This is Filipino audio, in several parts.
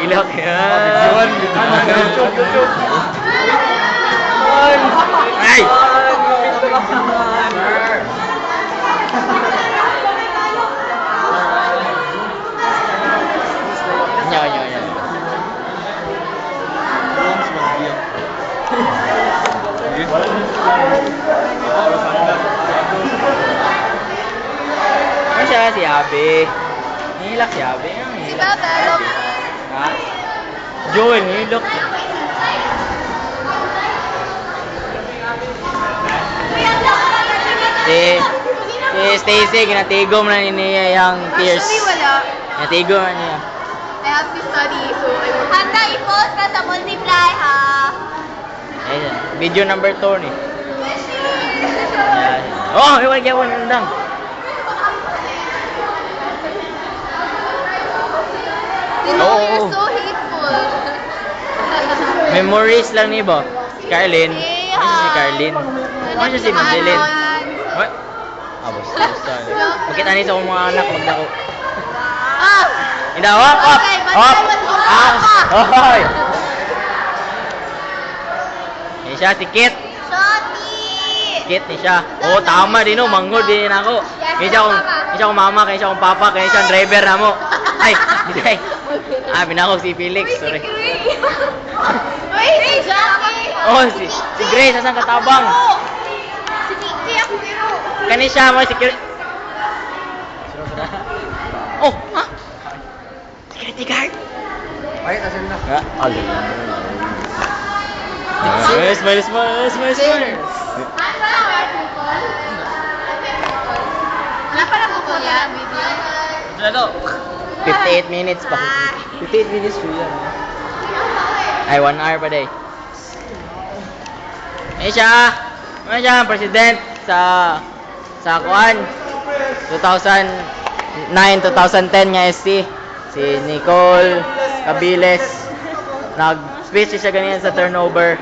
Ilok. Bidyoan, YouTube. Ay! Nyo. Ano siya si Abe? Nihilak si Abe. Si Baba, Loki. Ha? Joel, nihilak. Si Stacy, ginatigom na niya yung tears. Actually, wala. Ginatigom na niya. I have to study, so I will... Handa, i-post ka sa multiply, ha? Ayan, video number 2 ni. Ayan. Oh, iwan nandang. Oh, you're so hateful. Memories lang ni ba? Carlin. Ano siya si Carlin? Ano siya si Madeline? What? Ah, basta. Makita niyo sa akong mga anak, magdako. Ah! Hindi, hop! Okay, Hoy! Yan siya, si Kit. Shotty! Kit ni siya. Oo, tama din o. Manghod din ako. Kaya siya akong mama, kaya siya akong papa, kaya siya ang driver na mo. Ay, hindi. Ah, pinakog si Felix. Sorry. Wait, si Jackie! Oh, si Grace, asan katabang? Si Kiki, ako biro. Kani siya, mga security. Oh, ha? Security guard. Ay, asan na? Ha? Alin. Smile. Wala pa na po yan, video. Ano? 58 minutes pa. 58 minutes po yan. Ay, 1 hour pa day. Ay siya ang president sa kuan 2009-2010 nga SC. Si Nicole Cabiles. Nag-speech siya ganyan sa turnover.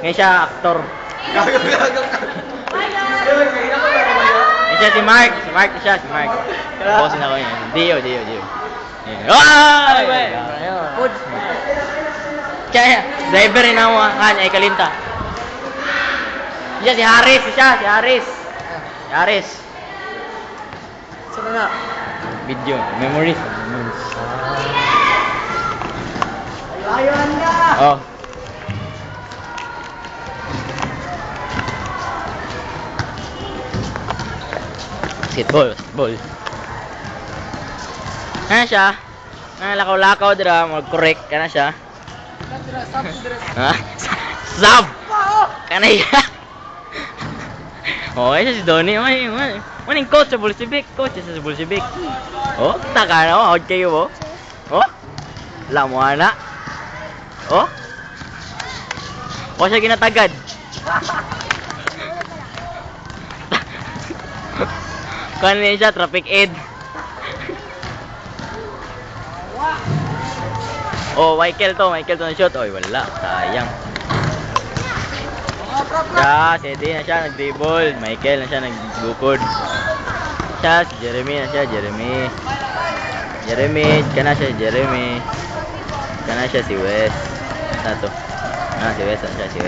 Ngayon siya aktor. Ngayon siya si Mark. Si Mark. Boss na ko yan. Dio. Ay! Kaya, driver rin ako kanya, ay kalinta. Siya, si Haris. Si Haris. Saan na? Video, memories. Layan na! Oh. Basketball. Kana siya? Lakaw-lakaw dira, mag-correct kana siya. Ha? Sab! Kana siya? Oh, siya si Donnie. Maning coach sa Bolshevik. Oh, taka na, out kayo, oh. Oh? Wala mo, ana. Oh? O siya ginatagad. Kanin siya, traffic aid. Oh, Michael to na shot. Oy, wala, sayang. Siya, si Eddie na siya, nag-dribble. Michael na siya, nag-bukod. Siya, si Jeremy na siya, Jeremy. Kana siya, Jeremy. Kana siya, si Wes. Ano to? Si Wes, ano siya, si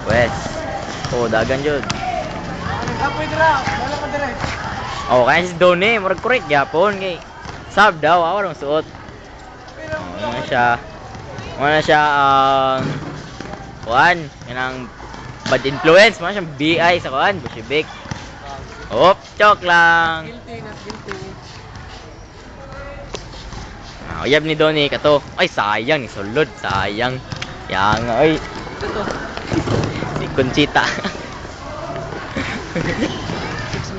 Wes. Oh, dagan yun. Kapoy dira, wala ka dire. Oh, kaya si Donnie, murag correct yapon kay sab daw, awa rong suot. Ano siya kuan, kanang bad influence, mo siyang BI sa kuan, Bolshevik. Hop, chok lang. Guilty. Uyab ni Donnie kato. Ay, sayang ni sulod, sayang. Yang ay. Si Conchita.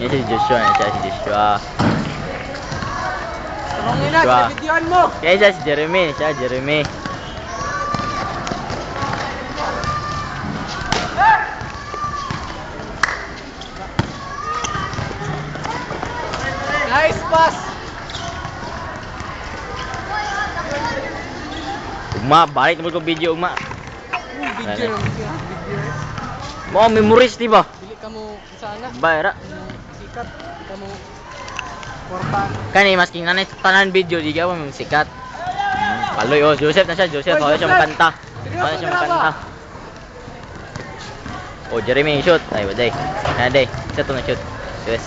Yan si Joshua. Tulungin na, sinabidyoan mo! Kaya siya si Jeremy. Nice pass! Ugma, balik naman ko video, ugma. Video. Mga memories, di ba? Dili ka mo sana. Bayra. Sikat. Di ka mo portan. Kani, masking nanay tanan video, di ka mo sikat. Paloy, oh. Joseph na siya. Joseph. Hoy, Wala siya Joseph! makanta. Seryoso Wala siya ka na ba? makanta. Oh, Jeremy, shoot. Ay, waday. Naday. Isa to na shoot. Yes.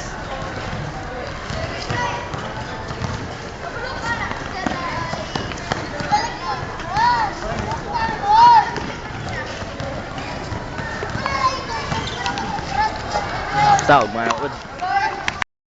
Saog, mga kapod.